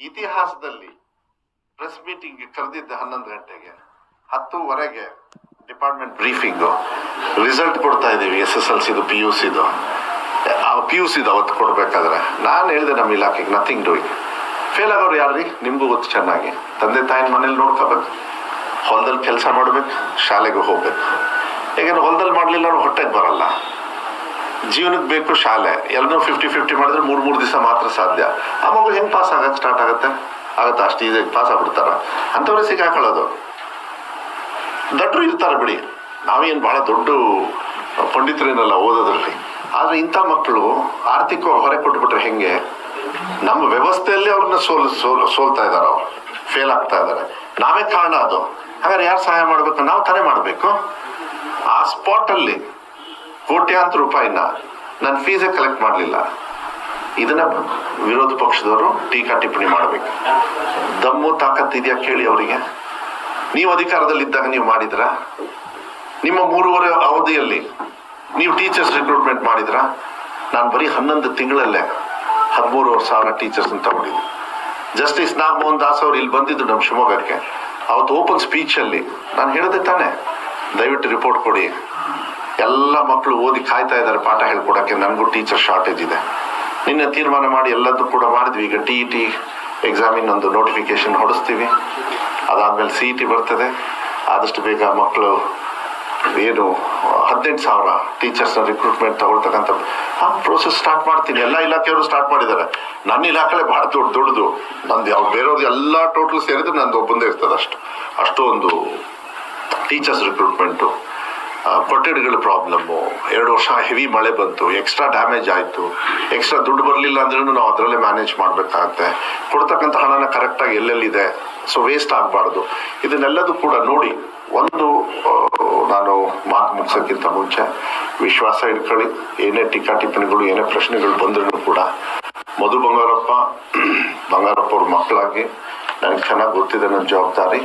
ಇತಿಹಾಸದಲ್ಲಿ press meeting ಕರೆದಿದ್ದ 11 ಗಂಟೆಗೆ, 10:15 ಡಿಪಾರ್ಟ್ಮೆಂಟ್ ಬ್ರೀಫಿಂಗು, ರಿಸಲ್ಟ್ ಕೊಡ್ತಾ ಇದ್ದೀವಿ SSLCದು PUCದು. PUCದು ಅವತ್ತು ಕೊಡ್ಬೇಕಾದ್ರೆ ನಾನು ಹೇಳಿದೆ ನಮ್ಮ ಇಲಾಖೆಗೆ ನಥಿಂಗ್ ಡೂಯಿಂಗ್. ಫೇಲ್ ಆಗೋರು ಯಾರ್ರಿ? ನಿಮಗೂ ಗೊತ್ತು ಚೆನ್ನಾಗಿ. ತಂದೆ ತಾಯಿನ ಮನೇಲಿ ನೋಡ್ಕೋಬೇಕು, ಹೊಲದಲ್ಲಿ ಕೆಲಸ ಮಾಡ್ಬೇಕು, ಶಾಲೆಗೆ ಹೋಗ್ಬೇಕು. ಯಾಕಂದ್ರೆ ಹೊಲದಲ್ಲಿ ಮಾಡಲಿಲ್ಲ ಅವ್ರು ಹೊಟ್ಟೆಗೆ ಬರಲ್ಲ. ಜೀವನಕ್ಕೆ ಬೇಕು ಶಾಲೆ. ಎಲ್ಲರೂ 50-50 ಮಾಡಿದ್ರೆ 3 ದಿವಸ ಮಾತ್ರ ಸಾಧ್ಯ. ಆ ಮಗು ಹೆಂಗೆ ಪಾಸ್ ಆಗಕ್ಕೆ ಸ್ಟಾರ್ಟ್ ಆಗುತ್ತೆ? ಅಷ್ಟು ಈಸಿಯಾಗಿ ಪಾಸ್ ಆಗ್ಬಿಡ್ತಾರ? ಅಂಥವ್ರೆ ಸಿಗಾಕೊಳ್ಳೋದು. ದೊಡ್ಡರು ಇರ್ತಾರೆ ಬಿಡಿ, ನಾವೇನು ಭಾಳ ದೊಡ್ಡ ಪಂಡಿತರೇನಲ್ಲ ಓದೋದ್ರಲ್ಲಿ. ಆದರೆ ಇಂಥ ಮಕ್ಕಳು ಆರ್ಥಿಕವಾಗಿ ಹೊರೆ ಕೊಟ್ಬಿಟ್ರೆ ಹೆಂಗೆ? ನಮ್ಮ ವ್ಯವಸ್ಥೆಯಲ್ಲಿ ಅವ್ರನ್ನ ಸೋಲ್ತಾ ಇದ್ದಾರೆ, ಅವ್ರು ಫೇಲ್ ಆಗ್ತಾ ಇದ್ದಾರೆ. ನಾವೇ ಕಾರಣ ಅದು. ಹಾಗಾದ್ರೆ ಯಾರು ಸಹಾಯ ಮಾಡಬೇಕು? ನಾವು ತಾನೇ ಮಾಡಬೇಕು. ಆ ಸ್ಪಾಟಲ್ಲಿ ಕೋಟ್ಯಾಂತರ ರೂಪಾಯಿನ ನನ್ನ ಫೀಸೇ ಕಲೆಕ್ಟ್ ಮಾಡಲಿಲ್ಲ. ಇದನ್ನ ವಿರೋಧ ಪಕ್ಷದವರು ಟೀಕಾ ಟಿಪ್ಪಣಿ ಮಾಡಬೇಕು. ದಮ್ಮು ತಾಕತ್ತು ಇದೆಯಾ ಕೇಳಿ ಅವರಿಗೆ. ನೀವು ಅಧಿಕಾರದಲ್ಲಿದ್ದಾಗ ನೀವು ಮಾಡಿದ್ರ? ನಿಮ್ಮ 3.5 ಅವಧಿಯಲ್ಲಿ ನೀವು ಟೀಚರ್ಸ್ ರಿಕ್ರೂಟ್ಮೆಂಟ್ ಮಾಡಿದ್ರ? ನಾನು ಬರೀ 11 ತಿಂಗಳಲ್ಲೇ 13,000 ಟೀಚರ್ಸ್ ತಗೊಂಡಿದ್ದೆ. ಜಸ್ಟಿಸ್ ನಾಗಮೋಹನ್ ದಾಸ್ ಅವರು ಇಲ್ಲಿ ಬಂದಿದ್ದು ನಮ್ಮ ಶಿವಮೊಗ್ಗಕ್ಕೆ. ಅವತ್ತು ಓಪನ್ ಸ್ಪೀಚಲ್ಲಿ ನಾನು ಹೇಳಿದೆ ತಾನೆ, ದಯವಿಟ್ಟು ರಿಪೋರ್ಟ್ ಕೊಡಿ. ಎಲ್ಲ ಮಕ್ಕಳು ಓದಿ ಕಾಯ್ತಾ ಇದ್ದಾರೆ ಪಾಠ ಹೇಳ್ಕೊಡಕ್ಕೆ, ನನಗೂ ಟೀಚರ್ ಶಾರ್ಟೇಜ್ ಇದೆ. ನಿನ್ನೆ ತೀರ್ಮಾನ ಮಾಡಿ ಎಲ್ಲದೂ ಕೂಡ ಮಾಡಿದ್ವಿ. ಈಗ TET ಎಕ್ಸಾಮಿನ್ ಒಂದು ನೋಟಿಫಿಕೇಶನ್ ಹೊಡಿಸ್ತೀವಿ. ಅದಾದ್ಮೇಲೆ CET ಬರ್ತದೆ. ಆದಷ್ಟು ಬೇಗ ಮಕ್ಕಳು ಏನು 18,000 ಟೀಚರ್ಸ್ನ ರಿಕ್ರೂಟ್ಮೆಂಟ್ ತಗೊಳ್ತಕ್ಕಂಥ ಪ್ರೋಸೆಸ್ ಸ್ಟಾರ್ಟ್ ಮಾಡ್ತೀನಿ. ಎಲ್ಲ ಇಲಾಖೆಯವರು ಸ್ಟಾರ್ಟ್ ಮಾಡಿದ್ದಾರೆ. ನನ್ನ ಇಲಾಖೆ ಭಾಳ ದೊಡ್ಡದು. ನಂದು ಯಾವ ಬೇರೆಯವ್ರದ್ದು ಎಲ್ಲ ಟೋಟಲ್ ಸೇರಿದ್ರೆ ನಂದು ಒಬ್ಬಂದೇ ಇರ್ತದೆ. ಅಷ್ಟೊಂದು ಟೀಚರ್ಸ್ ರಿಕ್ರೂಟ್ಮೆಂಟು. ಕೊಠಡಿಗಳ ಪ್ರಾಬ್ಲಮ್ಮು, 2 ವರ್ಷ ಹೆವಿ ಮಳೆ ಬಂತು, ಎಕ್ಸ್ಟ್ರಾ ಡ್ಯಾಮೇಜ್ ಆಯಿತು. ಎಕ್ಸ್ಟ್ರಾ ದುಡ್ಡು ಬರಲಿಲ್ಲ ಅಂದ್ರೂ ನಾವು ಅದರಲ್ಲೇ ಮ್ಯಾನೇಜ್ ಮಾಡಬೇಕಾಗತ್ತೆ. ಕೊಡ್ತಕ್ಕಂಥ ಹಣನ ಕರೆಕ್ಟಾಗಿ ಎಲ್ಲೆಲ್ಲಿದೆ, ಸೊ ವೇಸ್ಟ್ ಆಗಬಾರ್ದು. ಇದನ್ನೆಲ್ಲದೂ ಕೂಡ ನೋಡಿ ಒಂದು ನಾನು ಮಾತು ಮುಗಿಸೋಕ್ಕಿಂತ ಮುಂಚೆ ವಿಶ್ವಾಸ ಇಟ್ಕೊಳ್ಳಿ. ಏನೇ ಟೀಕಾ ಟಿಪ್ಪಣಿಗಳು, ಏನೇ ಪ್ರಶ್ನೆಗಳು ಬಂದ್ರೂ ಕೂಡ ಮಧು ಬಂಗಾರಪ್ಪ ಅವ್ರ ಮಕ್ಕಳಾಗಿ ನನಗೆ ಚೆನ್ನಾಗಿ ಗೊತ್ತಿದೆ ನನ್ನ ಜವಾಬ್ದಾರಿ.